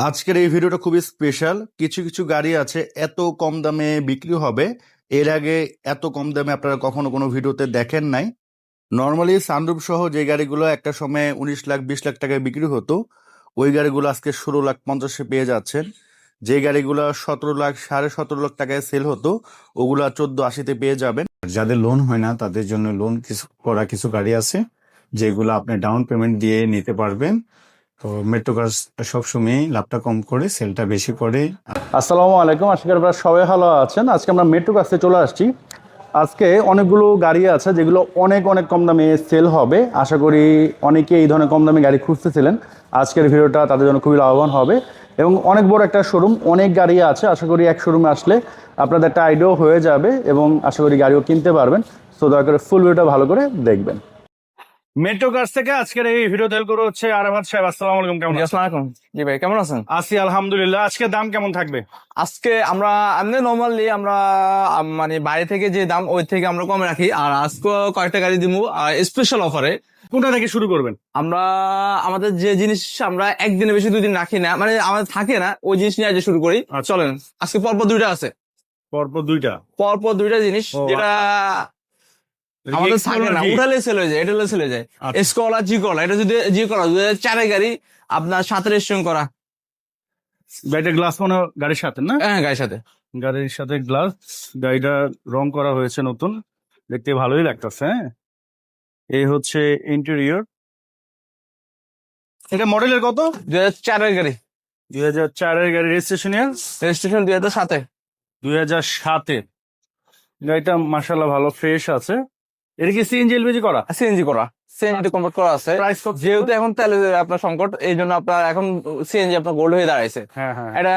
আজকের এই ভিডিওটা খুবই স্পেশাল। কিছু কিছু গাড়ি আছে এত কম দামে বিক্রি হবে, এর আগে এত কম দামে আপনারা কখনো কোনো ভিডিওতে দেখেন নাই। নর্মালি সানরুফ সহ যে গাড়িগুলো একটা সময় 19 লাখ 20 লাখ টাকায় বিক্রি হতো, ওই গাড়িগুলো আজকে 16 লাখ 50-এ পেয়ে যাচ্ছেন। যে গাড়িগুলো 17 লাখ 17.5 লাখ টাকায় সেল হতো, ওগুলা 14-80-তে পেয়ে যাবেন। যাদের লোন হয় না তাদের জন্য লোন কিছু গাড়ি আছে যেগুলো আপনি ডাউন পেমেন্ট দিয়ে নিতে পারবেন। তো মেট্রো কার সবসময় লাভটা কম করে সেলটা বেশি করে। আসসালামু আলাইকুম, আশা করি আপনারা সবাই ভালো আছেন। আজকে আমরা মেট্রো কাছে চলে আসছি। আজকে অনেকগুলো গাড়ি আছে যেগুলো অনেক অনেক কম দামে সেল হবে। আশা করি অনেকে এই ধরনের কম দামে গাড়ি খুঁজতেছিলেন, আজকের ভিডিওটা তাদের জন্য খুবই লাভবান হবে। এবং অনেক বড় একটা শোরুম, অনেক গাড়ি আছে। আশা করি এক শোরুমে আসলে আপনাদের একটা আইডিয়াও হয়ে যাবে এবং আশা করি গাড়িও কিনতে পারবেন। সো দয়া করে ফুল ভিডিওটা ভালো করে দেখবেন। মেট্রো কার্স থেকে আজকের এই ভিডিও তেল করে হচ্ছে আরাফাত সাহেব। আসসালামু আলাইকুম, কেমন আছেন? আসসালামু আলাইকুম। জি ভাই, কেমন আছেন? আছি আলহামদুলিল্লাহ। আজকে দাম কেমন থাকবে? আজকে আমরা এমনি নর্মালি আমরা মানে বাইরে থেকে যে দাম ওই থেকে আমরা কমে রাখি, আর আজকে কয়েকটা গাড়ি দিব স্পেশাল অফারে। কোনটা থেকে শুরু করবেন? আমরা আমাদের যে জিনিস আমরা একদিনে বেশি দুদিন রাখি না, মানে আমাদের থাকে না, ওই জিনিস নিয়ে আজ শুরু করি। চলেন, আজকে পরপর দুইটা আছে, পরপর দুইটা। পরপর দুইটা জিনিস ও, যেটা আমাদের থাকে না, উঠালে সেল হয়ে যায়, এটা হলে সেল হয়ে যায়। আচ্ছা। এসকলা জি কলা, এটা যদি জি কলা 2004 গাড়ি, আপনার সাথে রেজিস্ট্রেশন করা। গাড়িটা গ্লাস মনে হয় গাড়ির সাথে না? হ্যাঁ, গাড়ির সাথে। গাড়ির সাথে গ্লাস। গাড়িটা রং করা হয়েছে নতুন, দেখতে ভালোই লাগতেছে। হ্যাঁ, এই হচ্ছে ইন্টেরিয়র। এটা মডেলের কত? 2004 গাড়ি, 2004-এর গাড়ি। রেজিস্ট্রেশন ইয়ার রেজিস্ট্রেশন 2007। 2007-এর। গাড়িটা মাশাআল্লাহ ভালো ফ্রেশ আছে। এটা কি সিএনজি এলপিজি করা? সিএনজি করা, সিএনজি কনভার্ট করা আছে। প্রাইস কত? যেহেতু এখন তেলের আপনার সংকট, এই জন্য আপনার এখন সিএনজি আপনার গোল্ড হয়ে দাঁড়াইছে। হ্যাঁ হ্যাঁ। এটা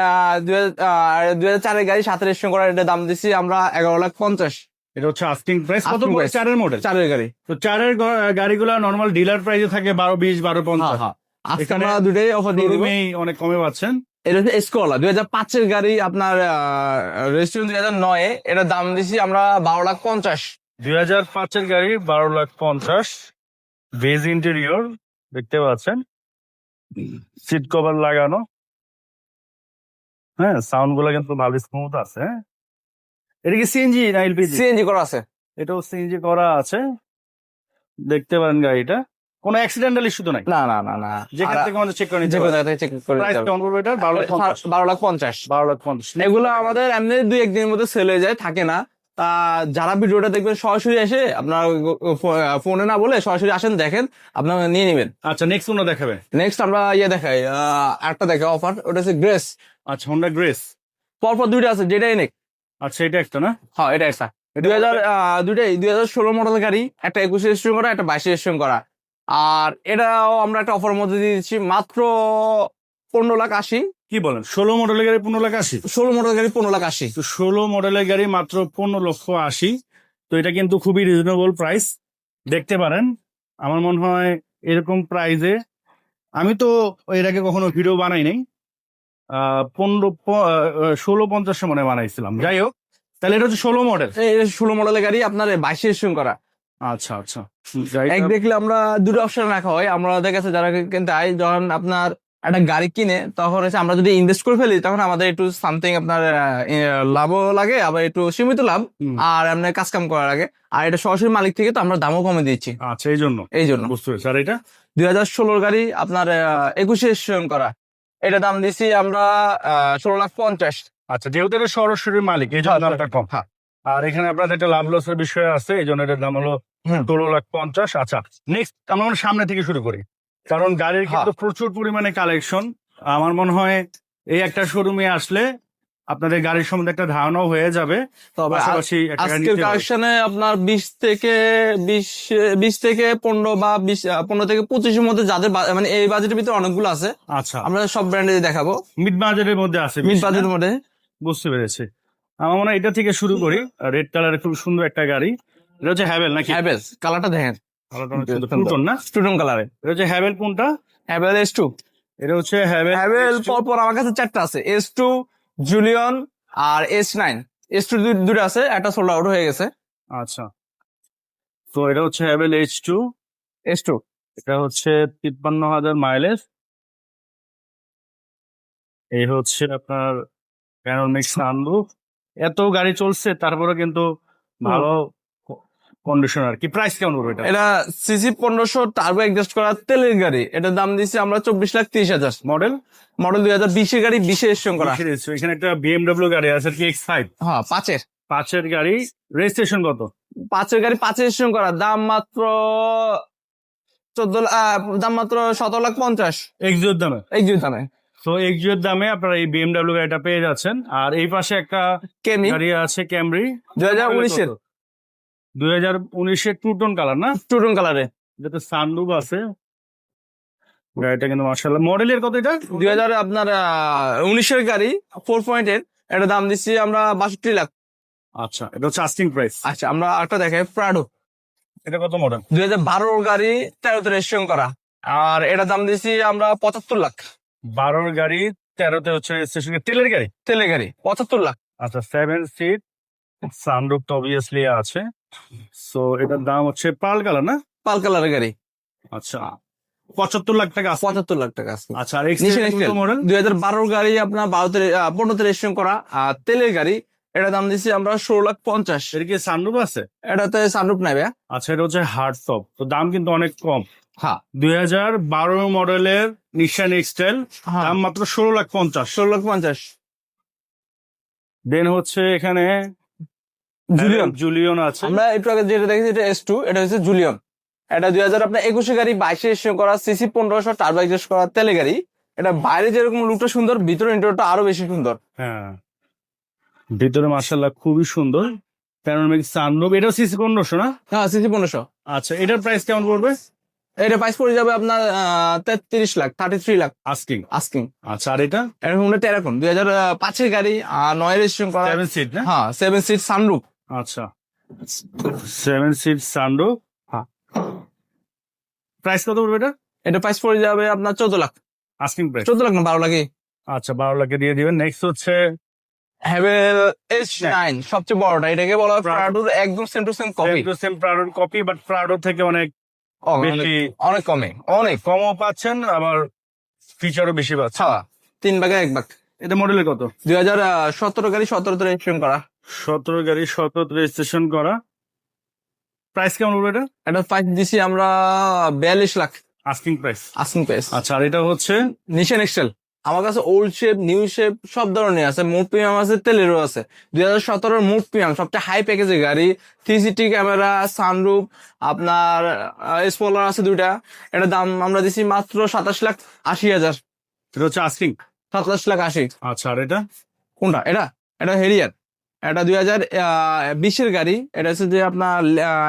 2004 গাড়ি, সাথে রেজিস্ট্রেশন করা। এটা দাম দিচ্ছি আমরা 11,50,000। এটা হচ্ছে আস্কিং প্রাইস। কত Asking পড়ে price। 4-এর মডেল? 4 গাড়ি। তো 4-এর গাড়িগুলো নরমাল ডিলার প্রাইসে থাকে 12-20 12-50। হ্যাঁ, আজকে এখানে আমরা দুটাই অফার দিয়ে দিব। শোরুমেই অনেক কমে পাচ্ছেন। এটা হচ্ছে এসকলা 2005 গাড়ি, আপনার রেজিস্ট্রেশন 2009। এটার দাম দিচ্ছি আমরা 12,50,000। 2005-এর গাড়ি 12,50,000। বেজ ইন্টেরিয়র দেখতে পাচ্ছেন, সিট কভার লাগানো। হ্যাঁ, সাউন্ড গুলো কিন্তু ভালো স্মুথ আছে। হ্যাঁ, এটা কি সিএনজি না এলপিজি? সিএনজি করা আছে। এটাও সিএনজি করা আছে, দেখতে পারেন। গাড়িটা কোনো অ্যাক্সিডেন্টাল ইস্যু তো নাই? না না না না, যেখান থেকে আমাদের চেক করে নিতে যে কোনো পারবেন। জায়গা থেকে চেক করে প্রাইস কেমন পড়বে এটা? 12,50,000। 12,50,000। 12,50,000। এগুলো আমাদের এমনি 2-1 দিনের মধ্যে সেল হয়ে যায়, থাকে না। তা যারা ভিডিওটা দেখবেন সরাসরি এসে আপনার ফোনে না বলে সরাসরি আসেন, দেখেন, আপনারা নিয়ে নেবেন। আচ্ছা, নেক্সট কোনটা দেখাবে? নেক্সট আমরা দেখাই, একটা দেখে অফার, ওটা হচ্ছে গ্রেস। আচ্ছা, হোন্ডা গ্রেস। পরপর দুইটা আছে, যেটাই নেক। আচ্ছা, এটা একটা না? হ্যাঁ, এটা একটা 2000 দুইটাই 2016 মডেল গাড়ি, একটা 21 রেজিস্ট্রেশন করা, একটা 22 রেজিস্ট্রেশন করা। আর এটাও আমরা একটা অফারের মধ্যে দিয়ে দিচ্ছি মাত্র 15,80,000। কি বলেন, 16 মডেলের গাড়ি 15,80,000? 16 মডেল গাড়ি 15,80,000। তো 16 মডেলের গাড়ি মাত্র 15,80,000। তো এটা কিন্তু খুবই রিজনেবল প্রাইস। দেখতে পারেন, আমার মনে হয় এরকম প্রাইসে আমি তো এর আগে কখনো ভিডিও বানাই নাই। 16,50 মনে হয় বানাইছিলাম। যাই হোক, তাহলে এটা হচ্ছে 16 মডেল। এই 16 মডেলের গাড়ি, আপনার 22 রেজিস্ট্রেশন করা। আচ্ছা আচ্ছা। এক দেখলে আমরা দুটো অপশন রাখা হয় আমাদের কাছে, যারা কিনতে হয়। যখন আপনার একটা গাড়ি কিনে, তখন হচ্ছে আমরা যদি ইনভেস্ট করে ফেলি, তখন আমাদের একটু সামথিং আপনার লাভও লাগে, আবার একটু সীমিত লাভ, আর এমনি কাজ কাম করার আগে। আর এটা সরাসরি মালিক থেকে, তো আমরা দামও কমে দিচ্ছি। আচ্ছা, এই জন্য বুঝতে পেরেছি। আর এটা 2016 গাড়ি, আপনার 21 রেজিস্ট্রেশন করা। এটা দাম দিচ্ছি আমরা 16,50,000। আচ্ছা, যেহেতু এটা সরাসরি মালিক, এই জন্য দামটা কম। হ্যাঁ। আর এখানে আপনাদের একটা লাভ লসের বিষয় আছে, এই জন্য এটার দাম হলো 16,50,000। আচ্ছা, নেক্সট আমরা সামনে থেকে শুরু করি, কারণ গাড়ির কিন্তু প্রচুর পরিমাণে কালেকশন। আমার মনে হয় এই একটা শোরুমে আসলে আপনাদের গাড়ির সম্বন্ধে একটা ধারণাও হয়ে যাবে। তবে পাশাপাশি একটা গাড়ি আজকের নিতে পারবেন। কালেকশনে আপনার 20 থেকে 15 বা 15 থেকে 25 এর মধ্যে, যাদের মানে এই বাজেটের ভিতরে অনেকগুলো আছে। আচ্ছা, আমরা সব ব্র্যান্ডে দেখাবো, মিড বাজেটের মধ্যে আছে। মিড বাজেটের মধ্যে। বুঝতে পেরেছি। আমার মনে হয় এটা থেকে শুরু করি। রেড কালারের খুব সুন্দর একটা গাড়ি। এটা হচ্ছে হ্যাভেল নাকি? হ্যাভেলস, কালারটা দেখেন, প্লুটন না? স্টুডেন্ট কালারে। এটা হচ্ছে হ্যাভেল কোনটা? Haven S2। এটা হচ্ছে হ্যাভেল। হ্যাভেল পরপর আমার কাছে 4টা আছে, S2, জুলিয়ন আর S9। S2 দুটো আছে, একটা সোল্ড আউট হয়ে গেছে। আচ্ছা, তো এটা হচ্ছে হ্যাভেল H2। S2 এটা হচ্ছে 53,000 মাইলেজ। এই হচ্ছে আপনার প্যানোরামিক সানরুফ। এত গাড়ি চলছে তারপরে কিন্তু ভালো কন্ডিশন আর কি। প্রাইস কেমন পড়বে এটা? এটা সিসি 1500 টার্বো এক্সস্ট করা তেলের গাড়ি, এটার দাম দিচ্ছি আমরা 24,30,000। মডেল মডেল 2020 এর গাড়ি, 20 রেজিস্ট্রেশন করা। এখানে একটা BMW গাড়ি আছে কি X5 হ্যাঁ, 5-এর 5-এর গাড়ি। রেজিস্ট্রেশন কত? 5-এর গাড়ি, 5 রেজিস্ট্রেশন করা, দাম মাত্র 17,50,000 এক্সিওর দামে। এই যে দামে। তো এক্সিওর দামে আপনারা এই BMW গাড়িটা পেয়ে যাচ্ছেন। আর এই পাশে একটা কেমি গাড়ি আছে ক্যামরি 2019-এর 2019-এর টু টোন কালার না, টুটন কালারে, যেটা সানরুফ আছে। গাড়িটা কিন্তু মাশাআল্লাহ। মডেলের কত এটা? 2000 আপনার 19-এর গাড়ি 4 পয়েন্টের, এটা দাম দিচ্ছি আমরা 62 লাখ। আচ্ছা, এটা হচ্ছে আস্কিং প্রাইস। আচ্ছা, আমরা একটা দেখাই প্রাডো, এটা কত মডেল? 2012 গাড়ি 13তে রেজিস্ট্রেশন করা, আর এটা দাম দিচ্ছি আমরা 75 লাখ। 12 গাড়ি 13তে হচ্ছে রেজিস্ট্রেশন। তেলের গাড়ি? তেলের গাড়ি 75 লাখ। আচ্ছা, 7 সিট, সানরুফ তো অবভিয়াসলি আছে। সো এটার দাম হচ্ছে পার্ল কালার না? পাল কালারের গাড়ি। আচ্ছা, 75 লাখ টাকা। 75 লাখ টাকা আছে। আচ্ছা, আর এক্সটেল মডেল 2012 গাড়ি আপনার 15তে রেজিস্ট্রেশন করা, আর তেলের গাড়ি, এটা দাম দিচ্ছি আমরা 16,50,000। এর কি সানরুফ আছে? এটাতে সানরুফ নাই ভাইয়া। আচ্ছা, এটা হচ্ছে হার্ড টপ, তো দাম কিন্তু অনেক কম। হ্যাঁ 2012 মডেলের নিশান এক্সটেল, হ্যাঁ, দাম মাত্র 16,50,000। 16,50,000। দেন হচ্ছে এখানে জুলিয়ন, জুলিয়ন আছে। আমরা একটু আগে যেটা দেখেছি এটা S2, এটা হচ্ছে জুলিয়ন। এটা 2021 গাড়ি 22 রেজিস্ট্রেশন করা, সিসি 1500 টার্বো এক্সস্ট করা তেলের গাড়ি। এটা বাইরে যেরকম লুকটা সুন্দর, ভিতরে ইন্টেরিয়রটা আরো বেশি সুন্দর। হ্যাঁ, ভিতরে মাশাআল্লাহ খুবই সুন্দর। প্যানোরামিক সানরুফ, এটাও সিসি 1500 না? হ্যাঁ, সিসি 1500। আচ্ছা, এটার প্রাইস কেমন পড়বে? এটা প্রাইস পড়ে যাবে আপনার 33 লাখ, 33 লাখ আস্কিং। আস্কিং। আচ্ছা, আর এটা এরকম হলে টেরাকন 2005 গাড়ি, আর 9 রেজিস্ট্রেশন করা। 7 সিট না? হ্যাঁ, 7 সিট সানরুফ। আচ্ছা, 7 সিট সানরুফ। হ্যাঁ। প্রাইস কত পড়বে এটা? এটা প্রাইস পড়ে যাবে আপনার 14 লাখ। আস্কিং প্রাইস 14 লাখ না, 12 লাখে। আচ্ছা, 12 লাখে দিয়ে দিবেন। নেক্সট হচ্ছে হ্যাভেল S9, সবচেয়ে বড়টা, এটাকে বলা হয় Prado। প্রাডোর একদম same to same copy. Same প্রাডোর কপি, বাট প্রাডোর থেকে অনেক বেশি অনেক কমে, অনেক। কমও পাচ্ছেন, আবার ফিচারও বেশি পাচ্ছেন। হ্যাঁ, 3 ভাগে 1 ভাগ। এটা মডেলের কত? 2017 গাড়ি 17তে রেজিস্ট্রেশন করা। 17 গাড়ি 17 রেজিস্ট্রেশন করা। প্রাইস কেমন পড়বে এটা? এটা প্রাইস দিছি আমরা 42 lakh asking price. Asking price. আচ্ছা, আর এটা হচ্ছে নিশান এক্সেল। আমার কাছে ওল্ড শেপ, নিউ শেপ সব ধরনের আছে, মুড প্রিমিয়াম আছে, তেলেরও আছে। 2017 মুড প্রিমিয়াম সবচেয়ে হাই প্যাকেজের গাড়ি, 360 ক্যামেরা, সানরুফ, আপনার স্পয়লার আছে 2টা। এটা দাম আমরা দিছি মাত্র 27,80,000। এটা হচ্ছে আস্কিং। 27,80,000। আচ্ছা, আর এটা? কোনটা? এটা হেরিয়ার। এটা 2020-এর গাড়ি। এটা হচ্ছে যে আপনার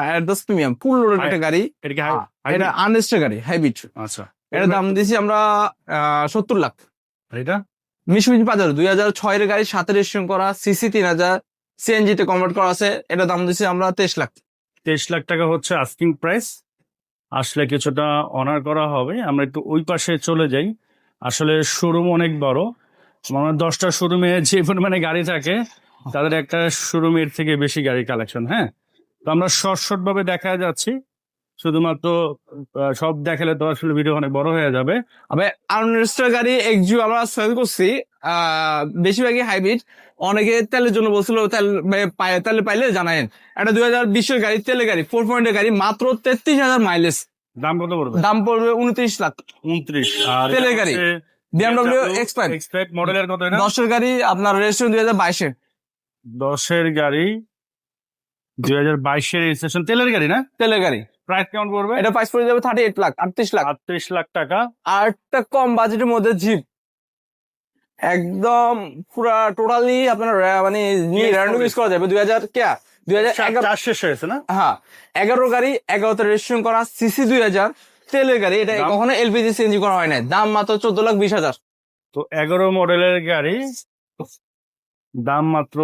অ্যাডভান্স প্রিমিয়াম ফুল লোডেড একটা গাড়ি। এটা কি এটা আনরেজিস্টার্ড গাড়ি, হাইব্রিড। আচ্ছা, এটার দাম দিছি আমরা 70 লাখ। আর এটা? মিশুমিশি বাজার 2006-এর গাড়ি, 7 রেজিস্ট্রেশন করা, সিসি 3000, সিএনজি তে কনভার্ট করা আছে। এটা দাম দিছি আমরা 23 লাখ। 23 লাখ টাকা হচ্ছে আস্কিং প্রাইস। আসলে কিছুটা অনার করা হবে। আমরা একটু ওই পাশে চলে যাই। আসলে শোরুম অনেক বড়, মানে 10টা শোরুমে যে পরিমাণে গাড়ি থাকে, তাদের একটা শোরুমের থেকে বেশি গাড়ি কালেকশন। হ্যাঁ, তো আমরা শর্ট ভাবে দেখা যাচ্ছি, শুধুমাত্র সব দেখালে তো আসলে ভিডিও অনেক বড় হয়ে যাবে। আবে আনরেজিস্টার্ড গাড়ি এক্সু আমরা সেল করছি, বেশিরভাগই হাইব্রিড। অনেকে তেলের জন্য বলছিল, তেল পাইলে জানায়েন। এটা 2020-এর গাড়ি, তেলের গাড়ি, 4 পয়েন্টের গাড়ি, মাত্র 33,000 মাইলেজ। দাম কত পড়বে? দাম পড়বে 29 লাখ। 29। আর তেলের গাড়ি BMW X5 মডেলের কত এটা? 10-এর গাড়ি, আপনার রেজিস্ট্রেশন 2022-এর। 10-এর গাড়ি 2022-এর রেজিস্ট্রেশন, তেলের গাড়ি না? তেলের গাড়ি। প্রাইস কেমন পড়বে? এটা প্রাইস পড়ে যাবে 38 লাখ, 38 লাখ। 38 লাখ টাকা। আর একটা কম বাজেটের মধ্যে জিপ, একদম পুরা টোটালি আপনার মানে র্যান্ডমাইজ করা যাবে। 2011 চার শেষ হয়েছে না? হ্যাঁ, 11 গাড়ি, 11তে রেজিস্ট্রেশন করা, সিসি 2000, তেলের গাড়ি। এটা দাম? কখনো এলপিজি সিএনজি করা হয় না। দাম মাত্র 14,20,000। তো 11 মডেলের গাড়ি, দাম মাত্র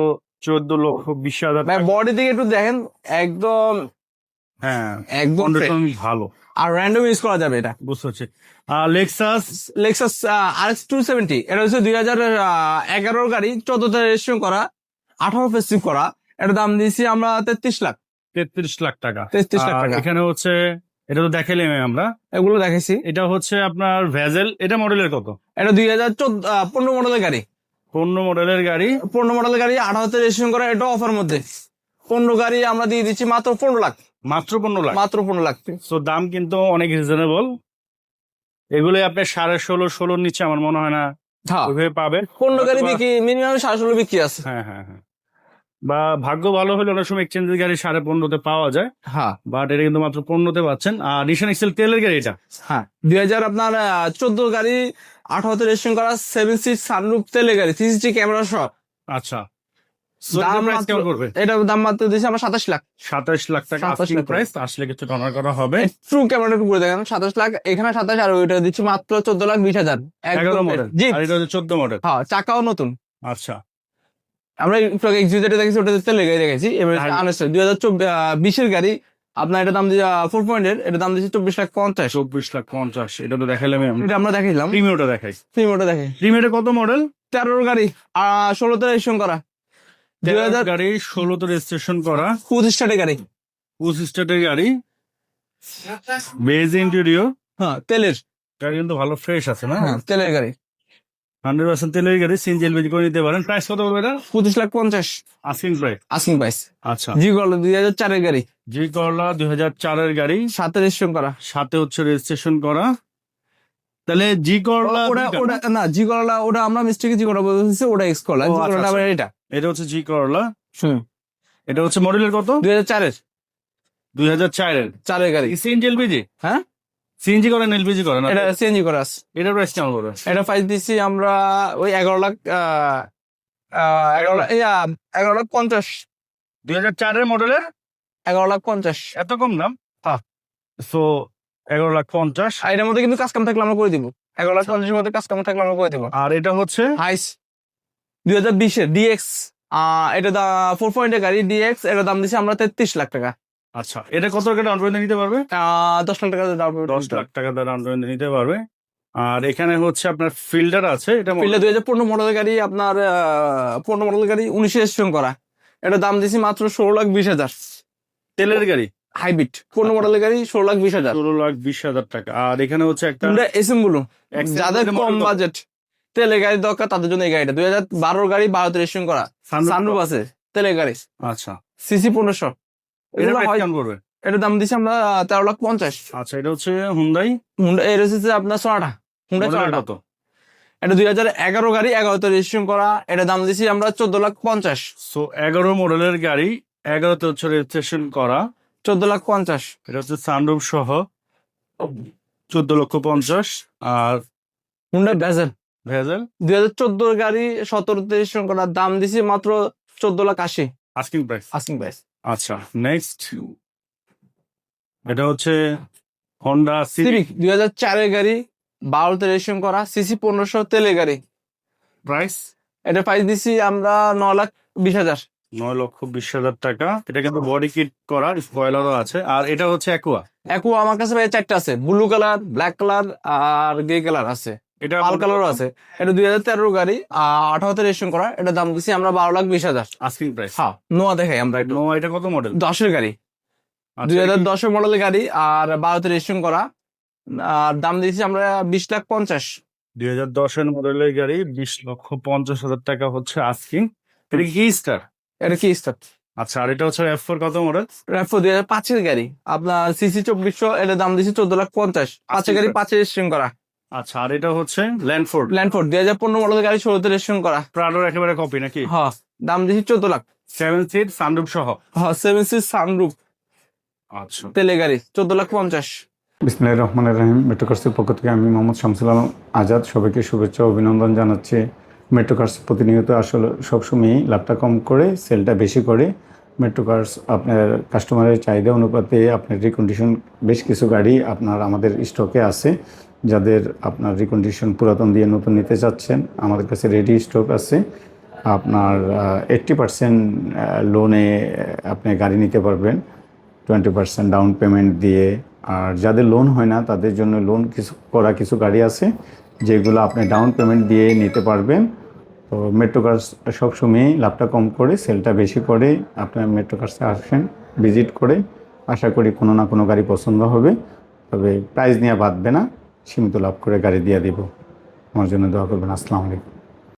14,20,000 ভাই বডি দিকে একটু দেখেন, একদম হ্যাঁ, একদম fresh। কন্ডিশন ভালো, আর র্যান্ডম ইউজ করা যাবে এটা। বুঝতে হচ্ছে। লেক্সাস লেক্সাস RX 270, এটা হচ্ছে 2011 গাড়ি, 14তে রেজিস্ট্রেশন করা, 18 ফেস্টিভ করা। এটার দাম দিয়েছি আমরা 33 লাখ। 33 লাখ টাকা। 33 লাখ আর টাকা। এখানে হচ্ছে এটা তো দেখাইলাম আমরা। এগুলো দেখাইছি। এটা হচ্ছে আপনার ভেজেল, এটা মডেলের কত? এটা 2015 মডেলের গাড়ি। 15 মডেলের গাড়ি। 15 মডেলের গাড়ি 18তে রেজিস্ট্রেশন করা, এটা অফার মধ্যে 15 গাড়ি আমরা দিয়ে দিচ্ছি মাত্র 15 লাখ। মাত্র 15 লাখ। মাত্র 15 লাখ। তো দাম কিন্তু অনেক রিজনেবল। এগুলো আপনি 16.5 নিচে আমার মনে হয় না হ্যাঁ, ওইভাবে পাবেন। 15 গাড়ি বিক্রি মিনিমাম 16 বিক্রি আছে। হ্যাঁ হ্যাঁ হ্যাঁ। বা ভাগ্য ভালো হলে অনেক সময় এক্সচেঞ্জের গাড়ি 15.5 পাওয়া যায়, হ্যাঁ বাট এটা কিন্তু মাত্র 15 পাচ্ছেন। আর নিশান এক্সেল তেলের গাড়ি এটা। হ্যাঁ 2014 গাড়ি 18তে রেজিস্ট্রেশন করা 7 সিট সানরুফ তেলের গাড়ি 360 ক্যামেরা সহ। আচ্ছা, দাম প্রাইস মাত্র- কেমন করবে? এটার দাম মাত্র দিয়েছি আমরা 27 লাখ। 27 লাখ টাকা 27 আস্কিং লাখ প্রাইস। আসলে কিছু অনার করা হবে। ট্রু ক্যামেরা করে দেখেন 27 লাখ, এখানে 27 আর ওইটা দিচ্ছি মাত্র 14,20,000। 11 মডেল, জি আর এটা হচ্ছে 14 মডেল। হ্যাঁ, চাকাও নতুন। আচ্ছা, আমরা একটু আগে এক্সিউজেটে দেখেছি, ওটা তেলের গাড়ি দেখেছি। এবার আর- 2020 এর গাড়ি আপনার, এটা দাম দিয়ে 4 পয়েন্টের, এটা দাম দিচ্ছি 24,50,000। 24,50,000। এটা তো দেখাইলাম আমি। এটা আমরা দেখাইলাম, প্রিমিয়ামটা দেখাই। প্রিমিয়ামটা দেখে। প্রিমিয়ামে কত মডেল? 13 গাড়ি 16তে রেজিস্ট্রেশন করা, 2000 গাড়ি 16 রেজিস্ট্রেশন করা, 25 স্টার্টের গাড়ি। 25 স্টার্টের গাড়ি, বেজ ইন্টেরিয়র। হ্যাঁ তেলের, গাড়ি কিন্তু ভালো ফ্রেশ আছে না? হ্যাঁ তেলের গাড়ি। 100% তেলের গাড়ি, সিএনজি এলপিজি করে নিতে পারেন। প্রাইস কত বলবে এটা? 25,50,000 আস্কিং প্রাইস। Asking price. আচ্ছা, জি করলো 2004 এর গাড়ি, জি করলা 2004 এর গাড়ি, 7তে রেজিস্ট্রেশন করা। সাথে হচ্ছে রেজিস্ট্রেশন করা। তাহলে জি করলা ওটা ওটা না, জি করলা ওটা আমরা মিস্টেকে জি করলা বলতেছি, ওটা এক্স করলা। ও, জি আচ্ছা, করলাটা আচ্ছা। আবার এটা। এটা হচ্ছে জি করলা। এটা হচ্ছে মডেলের কত? 2004 এর 2004 এর। 4 এর গাড়ি। CNG LPG? হ্যাঁ সিএনজি করেন, এলপিজি করেন? এটা সিএনজি করা আছে। এটার প্রাইস কেমন করবে? এটা প্রাইস দিচ্ছি আমরা ওই 11 লাখ 11 লাখ 11 লাখ 50। 2004 এর মডেলের 11 লাখ 50। এত কম দাম? হ্যাঁ। সো 11,50,000। আর এটার মধ্যে কিন্তু কাজ কাম থাকলে আমরা করে দিব। 11 লাখ 50 এর মধ্যে কাজ কাম থাকলে আমরা করে দিব। আর এটা হচ্ছে হাইস 2020 এর ডিএক্স, এটা 4 পয়েন্টের গাড়ি ডিএক্স, এটার দাম দিচ্ছি আমরা 33 লাখ টাকা। আচ্ছা, এটা কত টাকা ডাউন পেমেন্ট নিতে পারবে? 10 লাখ টাকা দাম। 10 লাখ টাকা ডাউন পেমেন্ট নিতে পারবে। আর এখানে হচ্ছে আপনার ফিল্ডার আছে, এটা ফিল্ডে 2015 মডেলের গাড়ি আপনার 15 মডেলের গাড়ি 19 রেজিস্ট্রেশন করা, এটা দাম দিছি মাত্র 16,20,000। তেলের গাড়ি, হাইব্রিড 15 মডেলের গাড়ি 16,20,000। 16,20,000 টাকা। আর এখানে হচ্ছে একটা আমরা এসএম গুলো XM যাদের model কম কত? বাজেট তেলের গাড়ি দরকার তাদের জন্য এই গাড়িটা 2012 গাড়ি 12তে রেজিস্ট্রেশন করা, সানরুফ আছে তেলের গাড়ি, আচ্ছা, সিসি 1500। এটা এগুলো প্রাইস হয়, কেমন করবে? এটার দাম দিছি আমরা 13,50,000। আচ্ছা, এটা হচ্ছে হুন্ডাই। হুন্ডা এর হচ্ছে আপনার সোনাটা, হুন্ডা মডেলের সোনাটা। কত? এটা 2011 গাড়ি 11তে রেজিস্ট্রেশন করা, এটা দাম দিছি আমরা 14,50,000। সো 11 মডেলের গাড়ি, 11তে হচ্ছে রেজিস্ট্রেশন করা, 14,50,000। এটা হচ্ছে সানরুফ সহ 14,50,000। আর হুন্ডা ভেজেল ভেজেল 2014 গাড়ি 17তে রেজিস্ট্রেশন করা, দাম দিছি মাত্র 14,80,000 আস্কিং প্রাইস। Asking price. আচ্ছা, নেক্সট এটা হচ্ছে হন্ডা সিভিক। সিভিক 2004 এর গাড়ি 12তে রেজিস্ট্রেশন করা, সিসি 1500 তেলের গাড়ি, প্রাইস এটা প্রাইস দিছি আমরা 9,20,000। 9,20,000 টাকা। এটা কিন্তু বডি কিট করা, স্পয়লারও আছে। আর এটা হচ্ছে অ্যাকুয়া। একু আমার কাছে ভাই 4টা আছে, ব্লু কালার, ব্ল্যাক কালার আর গ্রে কালার আছে, এটা পাল কালারও আছে। এটা 2013 গাড়ি 18তে রেজিস্ট্রেশন করা, এটা দাম দিছি আমরা 12,20,000। Asking price. হ্যাঁ নোয়া দেখাই আমরা একটু। নো, এটা কত মডেল? 10 এর গাড়ি, আচ্ছা, 2010 মডেলের গাড়ি আর 12তে রেজিস্ট্রেশন করা, আর দাম দিয়েছি আমরা 20,50,000। 2010 এর মডেলের গাড়ি 20,50,000 টাকা হচ্ছে আস্কিং। এটা কি স্টার? এটা কি স্টার? আচ্ছা, আর এটা হচ্ছে F4 কত মডেল? র্যাপো 2005 এর গাড়ি আপনার সিসি 2400, এটার দাম দিয়েছি 14,50,000। 5 এর গাড়ি 5 রেজিস্ট্রেশন করা। আচ্ছা, আর এটা হচ্ছে ল্যান্ডফোর্ড। ল্যান্ডফোর্ড 2015 মডেলের গাড়ি 16তে রেজিস্ট্রেশন করা, প্রাডোর একেবারে কপি নাকি? হ্যাঁ দাম দিয়েছি 14 লাখ। 7 সিট সানরুফ সহ। হ্যাঁ 7 সিট সানরুফ আচ্ছা, তেলে গাড়ি 14,50,000। বিসমিল্লাহির রহমানির রহিম। মেট্রোকার্সের পক্ষ থেকে আমি মোহাম্মদ শামসুল আলম আজাদ সবাইকে শুভেচ্ছা ও অভিনন্দন জানাচ্ছি। মেট্রোকার্স প্রতিনিয়ত আসলে সবসময়ই লাভটা কম করে সেলটা বেশি করে। মেট্রোকার্স আপনার কাস্টমারের চাহিদা অনুপাতে আপনার রিকন্ডিশন বেশ কিছু গাড়ি আপনার আমাদের স্টকে আছে। যাদের আপনার রিকন্ডিশন পুরাতন দিয়ে নতুন নিতে চাচ্ছেন, আমাদের কাছে রেডি স্টক আছে। আপনার 80% লোনে আপনি গাড়ি নিতে পারবেন, 20% ডাউন পেমেন্ট দিয়ে। আর যাদের লোন হয় না তাদের জন্য লোন কিছু গাড়ি আছে যেগুলো আপনি ডাউন পেমেন্ট দিয়ে নিতে পারবেন। তো মেট্রোকার্স সবসময়ই লাভটা কম করে সেলটা বেশি করে। আপনার মেট্রোকার্সে আসেন, ভিজিট করে আশা করি কোনো না কোনো গাড়ি পছন্দ হবে, তবে প্রাইস নিয়ে বাঁধবে না, সীমিত লাভ করে গাড়ি দিয়ে দিব। আমার জন্য দোয়া করবেন। আসসালামু আলাইকুম।